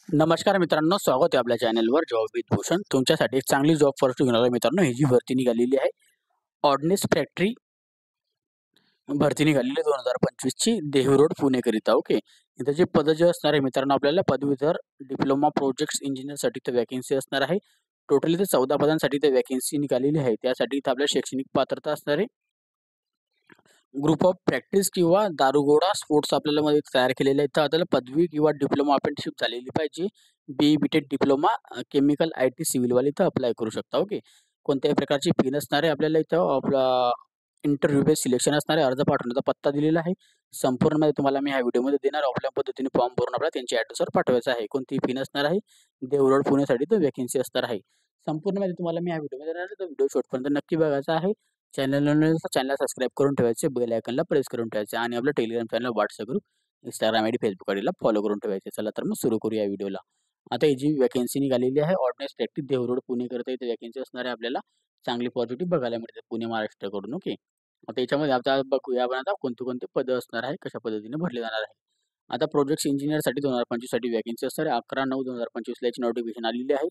नमस्कार मित्रांनो, स्वागत आहे आपल्या चॅनलवर जॉब विथ भूषण. तुमच्यासाठी एक चांगली जॉब फॉर्च्यून घेऊन आलो मित्रांनो. ही जी भरती निघालेली आहे, ऑर्डनेस फॅक्टरी भरती निघालेली आहे 2025 ची देहू रोड पुणेकरिता. ओके. इथं जे पद जे असणार आहे मित्रांनो, आपल्याला पदवीधर डिप्लोमा प्रोजेक्ट्स इंजिनिअरसाठी इथं व्हॅकन्सी असणार आहे. टोटल इथं 14 पदांसाठी इथं व्हॅकन्सी निघालेली आहे. त्यासाठी इथं आपल्याला शैक्षणिक पात्रता असणार आहे. ग्रुप ऑफ प्रॅक्टिस किंवा दारुगोळा स्पोर्ट्स आपल्याला मध्ये तयार केलेले आहेत. तर आपल्याला पदवी किंवा डिप्लोमा अप्रेंटिसशिप झालेली पाहिजे. B Tech diploma chemical IT. सिव्हिलवाले इथं अप्लाय करू शकता. ओके. कोणत्याही प्रकारची फी नसणार आहे. आपल्याला इथं आपला इंटरव्ह्यू बेस्ड सिलेक्शन असणार आहे. अर्ज पाठवण्याचा पत्ता दिलेला आहे. संपूर्ण माहिती तुम्हाला मी ह्या व्हिडिओमध्ये देणार. ऑफलाईन पद्धतीने फॉर्म भरून आपल्याला त्यांच्या ॲड्रेसवर पाठवायचा आहे. कोणतीही फी नसणार आहे. देहू रोड पुण्यासाठी तर व्हॅकन्सी असणार आहे. संपूर्ण माहिती तुम्हाला मी ह्या व्हिडिओमध्ये देणार आहे. तर व्हिडिओ शेवटपर्यंत नक्की बघायचा आहे. चॅनलला सबस्क्राईब करून ठेवायचे, बेल आयकॉनला प्रेस करून ठेवायचे आणि आपलं Telegram channel, WhatsApp group, Instagram ID, Facebook आयडीला फॉलो करून ठेवायचे. चला तर मग सुरू करूया व्हिडिओला. आता ही जी व्हॅकन्सी निघालेली आहे ऑर्डनेस प्रॅक्टिस देहू रोड पुणेकरिता इथे व्हॅकन्सी असणार आहे. आपल्याला चांगली पॉझिटिव्ह बघायला मिळते पुणे महाराष्ट्राकडून. ओके. आता याच्यामध्ये आता बघूया आपण आता कोणती कोणती पदं असणार आहे, कशा पद्धतीने भरले जाणार आहे. आता प्रोजेक्ट इंजिनिअरसाठी 2025 साठी व्हॅकन्सी असणार आहे. 11/9/2025 ला याची नोटिफिकेशन आलेली आहे.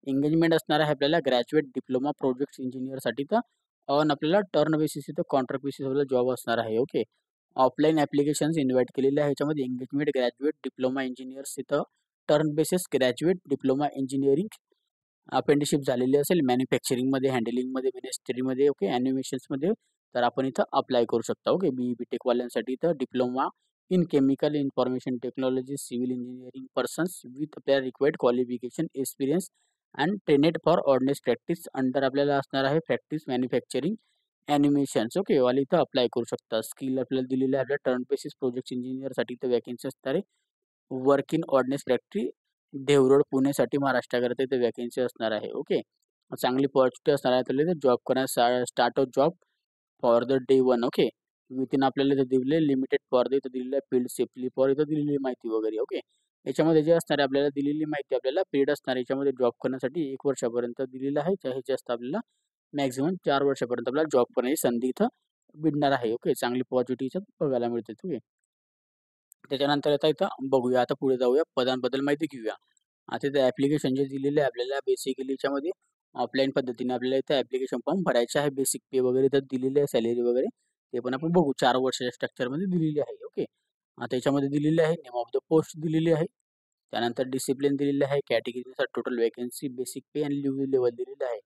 एंगेजमेंट असणार आहे आपल्याला ग्रॅज्युएट डिप्लोमा प्रोजेक्ट इंजिनिअरसाठी तर ऑन आपल्याला टर्न बेसिस इथं कॉन्ट्रॅक्ट बेसिसवर जॉब असणार आहे. ओके. ऑफलाईन ॲप्लिकेशन्स इन्व्हाईट केलेले आहे. याच्यामध्ये एंगेजमेंट ग्रॅज्युएट डिप्लोमा इंजिनिअर्स इथं turn basis graduate diploma engineering apprenticeship झालेली असेल मॅन्युफॅक्चरिंगमध्ये, हँडलिंगमध्ये, मिनिस्ट्रीमध्ये, ओके, ॲनिमेशन्समध्ये, तर आपण इथं अप्लाय करू शकता. ओके. बी.टेकवाल्यांसाठी इथं diploma in chemical information technology civil engineering persons with आपल्या required qualification experience and trained for ordnance practice under आपल्याला असणार आहे प्रॅक्टिस मॅन्युफॅक्चरिंग ॲनिमेशन्स. ओके. वाले इथं अप्लाय करू शकता. स्किल आपल्याला दिलेलं आहे. आपल्या टर्न बेसिस प्रोजेक्ट इंजिनिअरसाठी इथं व्हॅकन्सी असणार आहे. Work in ordnance factory Dehu पुणेसाठी महाराष्ट्राकरिता इथे व्हॅकन्सी असणार आहे. ओके. चांगली पॉझिटिव्ह असणार आहे. तर जॉब करण्यास start of job for the day 1. Okay. Within आपल्याला इथं दिलेलं लिमिटेड फॉर द इथं दिलेलं आहे फील्ड सेफली फॉर इथं दिलेली माहिती वगैरे. ओके. याच्यामध्ये जे असणार आहे आपल्याला दिलेली माहिती आपल्याला पिरियड असणार आहे. याच्यामध्ये जॉब करण्यासाठी 1 वर्षापर्यंत दिलेलं आहे. हे जास्त आपल्याला मॅक्सिमम 4 वर्षापर्यंत आपल्याला जॉब करण्याची संधी इथं भेटणार आहे. ओके. चांगली पॉझिटिव्ह बघायला मिळते. ओके. त्याच्यानंतर आता इथं बघूया. आता पुढे जाऊया. पदांबद्दल माहिती घेऊया. आता इथे ॲप्लिकेशन जे दिलेले आहे आपल्याला बेसिकली याच्यामध्ये ऑफलाईन पद्धतीने आपल्याला इथे ॲप्लिकेशन फॉर्म भरायचे आहे. बेसिक पे वगैरे इथं दिलेले आहे, सॅलरी वगैरे ते पण आपण बघू. 4 वर्षाच्या स्ट्रक्चरमध्ये दिलेली आहे. ओके. आता याच्यामध्ये दिलेली आहे नेम ऑफ द पोस्ट दिलेली आहे. त्यानंतर डिसिप्लिन दिलेली आहे. कॅटेगरीनुसार टोटल व्हॅकन्सी, बेसिक पे आणि लिव्ह लेवल दिलेलं आहे.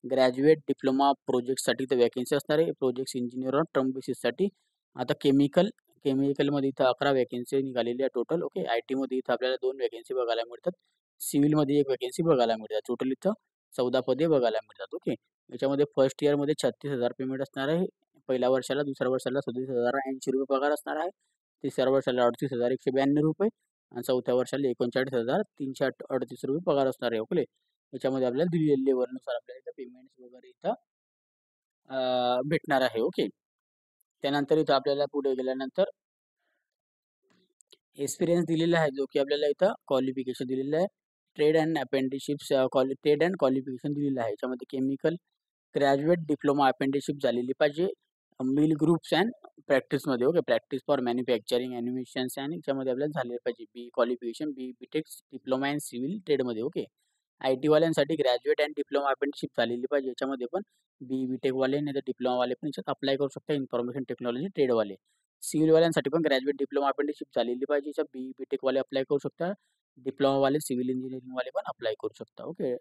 ग्रॅज्युएट डिप्लोमा प्रोजेक्टसाठी इथं व्हॅकन्सी असणार आहे. प्रोजेक्ट्स इंजिनिअर ऑन टर्म बेसिससाठी. आता केमिकलमध्ये इथं 11 व्हॅकन्सी निघालेली आहे टोटल. ओके. आय-टीमध्ये इथं आपल्याला 2 व्हॅकन्सी बघायला मिळतात. सिव्हिलमध्ये 1 व्हॅकन्सी बघायला मिळतात. टोटल इथं 14 पदे बघायला मिळतात. ओके. याच्यामध्ये फर्स्ट इयरमध्ये 36,000 पेमेंट असणार आहे. पहिल्या वर्षाला, दुसऱ्या वर्षाला ₹37,080 पगार असणार आहे. तिसऱ्या वर्षाला ₹38,192 आणि चौथ्या वर्षाला ₹39,338 पगार असणार आहे. ओके. याच्यामध्ये आपल्याला दिलेल्या लेव्हलनुसार आपल्याला इथं पेमेंट्स वगैरे इथं भेटणार आहे. ओके. त्यानंतर इथं आपल्याला पुढे गेल्यानंतर एक्सपिरियन्स दिलेला आहे, जो की आपल्याला इथं क्वालिफिकेशन दिलेलं आहे. Trade and apprenticeships trade and qualification दिलेलं आहे. याच्यामध्ये केमिकल ग्रॅज्युएट डिप्लोमा अप्रेंटिसशिप झालेली पाहिजे. मिल ग्रुप्स अँड प्रॅक्टिसमध्ये. Okay. Practice for manufacturing animations आणि याच्यामध्ये आपल्याला झाले पाहिजे. Qualification B Tech diploma in civil ट्रेडमध्ये. ओके. आय-टीवाल्यांसाठी ग्रॅज्युएट अँड डिप्लोमा अप्रेंटिसशिप झालेली पाहिजे. याच्यामध्ये पण बी.टेकवाले नाही तर डिप्लोमावाले पण याच्यात अप्लाय करू शकता. Information technology ट्रेडवाले. सिव्हिलवाल्यांसाठी पण ग्रॅज्युएट डिप्लोमा अप्रेंटिसशिप झालेली पाहिजे. याच्यात बी.टेकवाले अप्लाय करू शकता. डिप्लोमावाले, सिव्हिल इंजिनिअरिंगवाले पण अप्लाय करू शकता. ओके.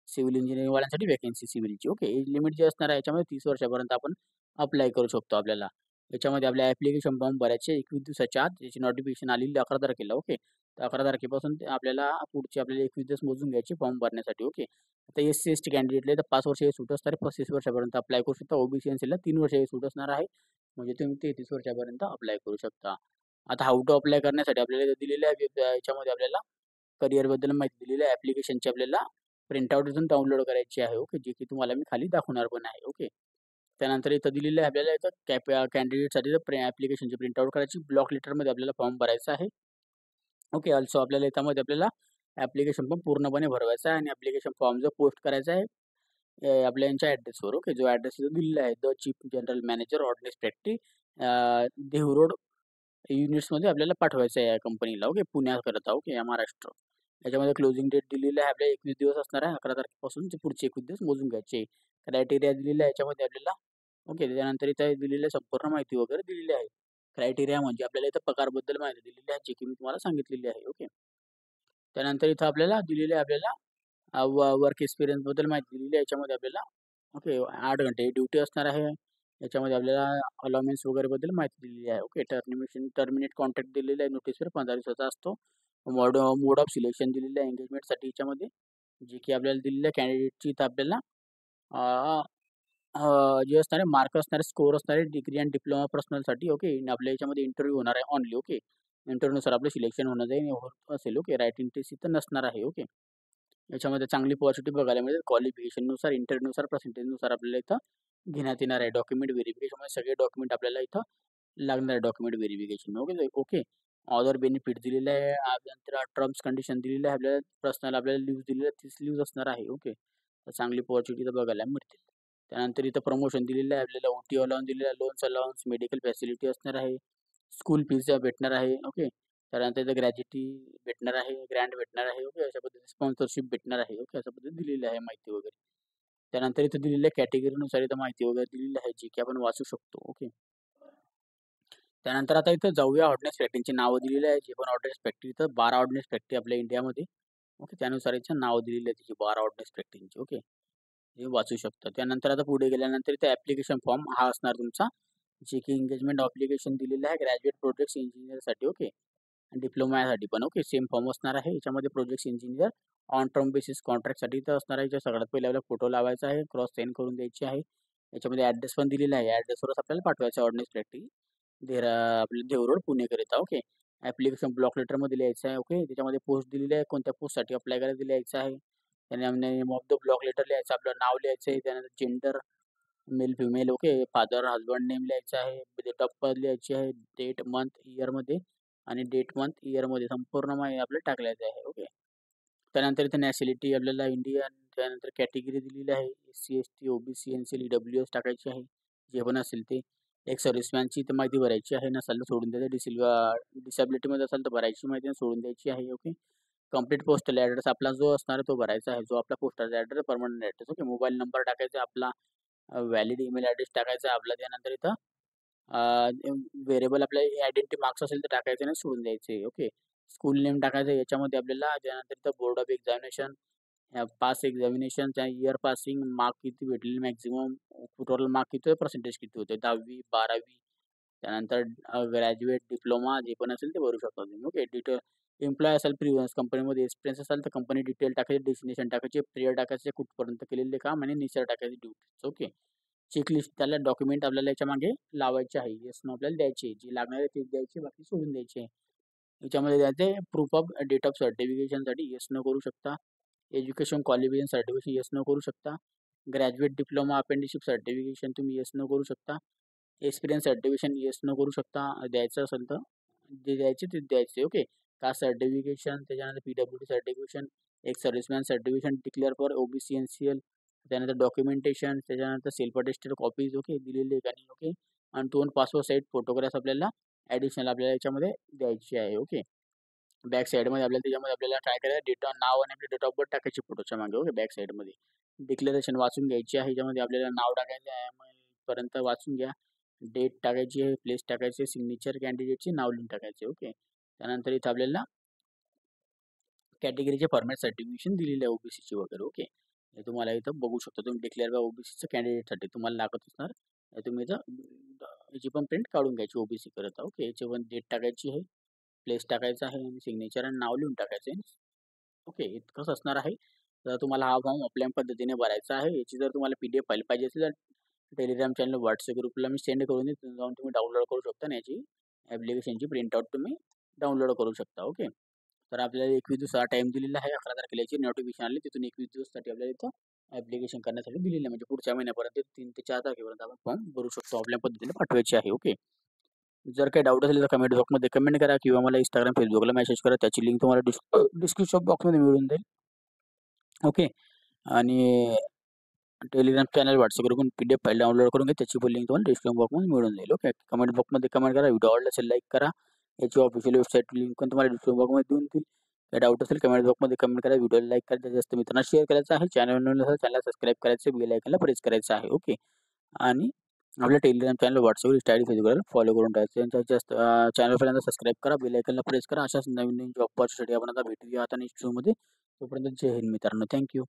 सिव्हिल इंजिनिअरिंगवाल्यांसाठी व्हॅकन्सी सिव्हिलची. ओके. एज लिमिट जे असणार आहे याच्यामध्ये 30 वर्षापर्यंत आपण अप्लाय करू शकतो आपल्याला. याच्यामध्ये आपल्या ॲप्लिकेशन फॉर्म भरायचे 21 दिवसाच्या आत. याची नोटिफिकेशन आलेली 11 तारखेला. ओके. तर 11 तारखेपासून ते आपल्याला पुढचे आपल्याला 21 दिवस मोजून घ्यायचे फॉर्म भरण्यासाठी. ओके. आता एस-सी-एस-टी कॅन्डिडेटला तर 5 वर्ष सूट असणार आहे. 35 वर्षापर्यंत अप्लाय करू शकता. ओबीसी एन-सीला 3 वर्ष सूट असणार आहे. म्हणजे तुम्ही 33 वर्षापर्यंत अप्लाय करू शकता. आता हाऊ टू अप्लाय करण्यासाठी आपल्याला इथं दिलेलं आहे याच्यामध्ये आपल्याला करिअरबद्दल माहिती दिलेली आहे. ॲप्लिकेशनची आपल्याला प्रिंटआउट इथून डाउनलोड करायची आहे. ओके. जी की तुम्हाला मी खाली दाखवणार पण आहे. ओके. त्यानंतर इथं दिलेलं आहे आपल्याला इथं कॅन्डिडेटसाठी ॲप्लिकेशनची प्रिंटआउट करायची. ब्लॉक लेटरमध्ये आपल्याला फॉर्म भरायचा आहे. ओके. ऑल्सो आपल्याला याच्यामध्ये आपल्याला ॲप्लिकेशन फॉर्म पूर्णपणे भरवायचा आहे आणि ॲप्लिकेशन फॉर्म जो पोस्ट करायचा आहे आपल्या यांच्या ॲड्रेसवर. ओके. जो ॲड्रेस इथं दिलेला आहे the chief general manager ordnance factory Dehu road युनिट्समध्ये आपल्याला पाठवायचं आहे या कंपनीला. ओके. पुण्याकरता. ओके. या महाराष्ट्र. याच्यामध्ये क्लोजिंग डेट दिलेली आहे आपल्याला 21 दिवस असणार आहे. 11 तारखेपासून ते पुढचे 21 दिवस मोजून घ्यायचे. क्रायटेरिया दिलेला आहे याच्यामध्ये आपल्याला. ओके. त्याच्यानंतर इथं दिलेली संपूर्ण माहिती वगैरे दिलेली आहे. क्रायटेरिया म्हणजे आपल्याला इथं पगारबद्दल माहिती दिलेली आहे, जी की मी तुम्हाला सांगितलेली आहे. ओके. त्यानंतर इथं आपल्याला दिलेली आहे आपल्याला वर्क एक्सपिरियन्सबद्दल माहिती दिलेली आहे याच्यामध्ये आपल्याला. ओके. 8 घंटे ड्युटी असणार आहे. याच्यामध्ये आपल्याला अलाउन्स वगैरेबद्दल माहिती दिलेली आहे. ओके. टर्मिनेट कॉन्ट्रॅक्ट दिलेला आहे. नोटीसवर 15 दिवसाचा असतो. मोड ऑफ सिलेक्शन दिलेलं आहे एंगेजमेंटसाठी याच्यामध्ये, जे की आपल्याला दिलेलं आहे कॅन्डिडेटची इथं आपल्याला जे असणारे मार्क असणारे, स्कोर असणारे डिग्री आणि डिप्लोमा पर्सनलसाठी. ओके. आपल्या याच्यामध्ये इंटरव्ह्यू होणार आहे ऑनली. ओके. इंटरव्ह्यूनुसार आपलं सिलेक्शन होणं जाईल होत असेल. ओके. रायटिंग टेस्ट इथं नसणार आहे. ओके. याच्यामध्ये चांगली पॉझिटिव्ह बघायला मिळेल. क्वालिफिकेशननुसार, इंटरव्ह्यूनुसार, पर्सेंटेजनुसार आपल्याला इथं घेण्यात येणार आहे. डॉक्युमेंट व्हेरिफिकेशनमध्ये सगळे डॉक्युमेंट आपल्याला इथं लागणार आहे. Document verification. Okay. Okay. Other benefit दिलेले आहे. नंतर टर्म्स कंडिशन दिलेले आहे आपल्याला. पर्सनल आपल्याला लीव्ह दिलेले 30 लीव्ह असणार आहे. ओके. तर चांगली पॉझिटिव्ह इथं बघायला मिळतील. त्यानंतर इथं प्रमोशन दिलेलं आहे आपल्याला. ओटी अलाउन्स दिलेला आहे, लोन्स अलाउन्स, मेडिकल फॅसिलिटी असणार आहे, स्कूल फीज भेटणार आहे. ओके. त्यानंतर इथं ग्रॅज्युटी भेटणार आहे, ग्रँड भेटणार आहे. ओके. अशा पद्धतीने स्पॉन्सरशिप भेटणार आहे. ओके. अशा पद्धतीने दिलेली आहे माहिती वगैरे. त्यानंतर इथं दिलेल्या कॅटेगरीनुसार इथं माहिती वगैरे दिलेली आहे, जी की आपण वाचू शकतो. ओके. त्यानंतर आता इथं जाऊया ऑर्डिनन्स फॅक्टरीची नावं दिलेली आहे. जे पण ऑर्डिनन्स फॅक्टरी इथं 12 ऑर्डिनन्स फॅक्टरी आपल्या इंडियामध्ये. ओके. त्यानुसार याचं नाव दिलेलं आहे त्याची 12 ऑर्डिनन्स फॅक्टरीची. ओके. हे वाचू शकता. त्यानंतर आता पुढे गेल्यानंतर इथे ॲप्लिकेशन फॉर्म हा असणार तुमचा, जे की एंगेजमेंट ॲप्लिकेशन दिलेलं आहे ग्रॅज्युएट प्रोजेक्ट्स इंजिनिअरसाठी. ओके. आणि डिप्लोमासाठी पण. ओके. सेम फॉर्म असणार आहे. याच्यामध्ये projects engineer on term basis कॉन्ट्रॅक्टसाठी इथं असणार आहे. याच्या सगळ्यात पहिले आपल्याला फोटो लावायचा आहे, क्रॉस साइन करून द्यायची आहे. याच्यामध्ये ॲड्रेस पण दिलेला आहे. ॲड्रेसवरच आपल्याला पाठवायचं आहे ऑर्डिनन्स फॅक्टरी. आपलं देव रोड पुणेकरिता. ओके. ॲप्लिकेशन ब्लॉक लेटरमध्ये लिहायचं आहे. ओके. त्याच्यामध्ये पोस्ट दिलेली आहे, कोणत्या पोस्टसाठी अप्लाय करायचं लिहायचं आहे. Name of the block letter लिहायचं, आपलं नाव लिहायचं आहे. त्यानंतर gender male female. Okay. Father husband name लिहायचं आहे. डेट ऑफ बर्थ लिहायची आहे. डेट मंथ इयरमध्ये आणि डेट मंथ इयरमध्ये संपूर्ण माहिती आपल्याला टाकल्याचं आहे. ओके. त्यानंतर इथे नॅशनॅलिटी आपल्याला इंडियन. त्यानंतर कॅटेगरी दिलेली आहे, SC ST OBC NCL EWS टाकायची आहे, जे पण असेल ते. एक सर्व्हिसमॅनची इथे माहिती भरायची आहे, नसेल तर सोडून द्यायचं. डिसेबिलिटीमध्ये असेल तर भरायची माहिती सोडून द्यायची आहे. ओके. कंप्लीट पोस्टल ॲड्रेस आपला जो असणार आहे तो भरायचा आहे, जो आपला postal address, permanent address. Okay. Mobile number टाकायचा आपला, व्हॅलिड ईमेल ॲड्रेस टाकायचा आपला. त्यानंतर इथं व्हेरिएबल आपल्या आयडेंटिटी मार्क्स असेल तर टाकायचे नाही, सोडून द्यायचे. ओके. स्कूल नेम टाकायचं याच्यामध्ये आपल्याला. त्यानंतर इथं बोर्ड ऑफ एक्झामिनेशन, पास एक्झामिनेशनच्या इयर पासिंग, मार्क किती भेटलेले मॅक्झिमम, टोटल मार्क किती, पर्सेंटेज किती होते, 10वी 12वी. त्यानंतर ग्रॅज्युएट, डिप्लोमा जे पण असेल ते भरू शकता तुम्ही. ओके. डिटेल एम्प्लॉय असेल, प्रिव्हियस कंपनीमध्ये एक्सपिरियन्स असेल तर कंपनी डिटेल टाकायचे, डेस्टिनेशन टाकायचे, पिरियड टाकायचे, कुठपर्यंत केलेले काम आणि नेचर टाकायचे, ड्युटीज. ओके. चेकलिस्ट त्याला डॉक्युमेंट आपल्याला याच्या मागे लावायचे आहे. येस नो आपल्याला द्यायचे, जे लागणार आहे ते द्यायचे, बाकी सोडून द्यायचे. याच्यामध्ये द्यायचे प्रूफ ऑफ डेट ऑफ सर्टिफिकेशनसाठी येस नो करू शकता. Education qualification certification yes no करू शकता. ग्रॅज्युएट, डिप्लोमा, अपेंडिशिप सर्टिफिकेशन तुम्ही येस नो करू शकता. एक्सपिरियन्स सर्टिफिकेशन येस नो करू शकता. द्यायचं असेल तर जे द्यायचे ते द्यायचे. ओके. कास्ट सर्टिफिकेशन, त्याच्यानंतर PWD सर्टिफिकेशन, एक serviceman certification declare for OBC NCL, त्यानंतर डॉक्युमेंटेशन, त्याच्यानंतर सेल्फ अटेस्टेड कॉपीज. ओके. दिलेली आहे. ओके. आणि 2 पासपोर्ट साईज फोटोग्राफ्स आपल्याला ॲडिशनल आपल्याला याच्यामध्ये द्यायची आहे. ओके. बॅक साईडमध्ये आपल्याला त्याच्यामध्ये आपल्याला काय करायचं, नाव आणि आपले डेट ऑफ बर्थ टाकायचे फोटोच्या मागे. ओके. बॅक साईडमध्ये डिक्लेरेशन वाचून घ्यायची आहे. ह्याच्यामध्ये आपल्याला नाव टाकायचं आहे, मग पर्यंत वाचून घ्या. डेट टाकायची आहे, प्लेस टाकायची, सिग्नेचर कॅन्डिडेटची नाव लिहून टाकायचे. ओके. त्यानंतर इथं आपल्याला कॅटेगरीचे फॉर्मॅट सर्टिफिकेशन दिलेले आहे OBCची वगैरे. ओके. हे तुम्हाला इथं बघू शकता तुम्ही. डिक्लेअर बाय OBCचं कॅन्डिडेटसाठी तुम्हाला लागत असणार. तुम्ही इथं याची पण प्रिंट काढून घ्यायची OBC करता. ओके. याची पण डेट टाकायची आहे, प्लेस टाकायचं आहे आणि सिग्नेचर आणि नाव लिहून टाकायचं आहे. ओके. इतकंच असणार आहे. तर तुम्हाला हा फॉर्म ऑफलाईन पद्धतीने भरायचा आहे. याची जर तुम्हाला PDF फाईल पाहिजे असेल तर टेलिग्राम चॅनल, व्हॉट्सअप ग्रुपला मी सेंड करून देईन. तिथून जाऊन तुम्ही डाउनलोड करू शकता आणि याची ॲप्लिकेशनची प्रिंटआउट तुम्ही डाउनलोड करू शकता. ओके. तर आपल्याला 21 दिवसाचा टाईम दिलेला आहे. 11 तारखेला याची नोटिफिकेशन आली. तिथून 21 दिवसासाठी आपल्याला इथं ॲप्लिकेशन करण्यासाठी दिलेलं आहे. म्हणजे पुढच्या महिन्यापर्यंत 3 ते 4 तारखेपर्यंत आपण फॉर्म भरू शकतो. आपल्या पद्धतीने पाठवायची आहे. ओके. जर काही डाऊट असेल तर कमेंट बॉक्समध्ये कमेंट करा किंवा मला Instagram, Facebookला मेसेज करा. त्याची लिंक तुम्हाला डिस्क्रिप्शन बॉक्समध्ये मिळून जाईल. ओके. आणि टेलिग्राम चॅनल, व्हॉट्सअप ग्रुपवरून PDF फाईल डाउनलोड करून घ्या. त्याची पण लिंक तुम्हाला डिस्क्रिप्शन बॉक्समध्ये मिळून जाईल. ओके. कमेंट बॉक्समध्ये कमेंट करा. व्हिडिओ आवडला असेल लाईक करा. याची ऑफिशियल वेबसाईट लिंक पण तुम्हाला डिस्क्रिप्शन बॉक्समध्ये देऊन देईल. काही डाऊट असेल कमेंट बॉक्समध्ये कमेंट करा. व्हिडिओला लाईक करा, जास्तीत जास्त मित्रांना शेअर करायचं आहे. चॅनलला सबस्क्राईब करायचं, बेल आयकॉनला प्रेस करायचं आहे. ओके. आणि आपल्या टेलिग्राम चॅनल, व्हॉट्सअप, इंस्टा, फेसबुकवर फॉलो करून ठेवायचं. त्यांच्या चॅनल पहिल्यांदा सबस्क्राईब करा, बेल आयकॉनला प्रेस करा. अशाच नवीन नवीन जॉब ऑपॉर्च्युनिटी आपण आता भेटूया आता नेक्स्ट शोमध्ये. तोपर्यंत जय हिंद मित्रांनो. थँक्यू.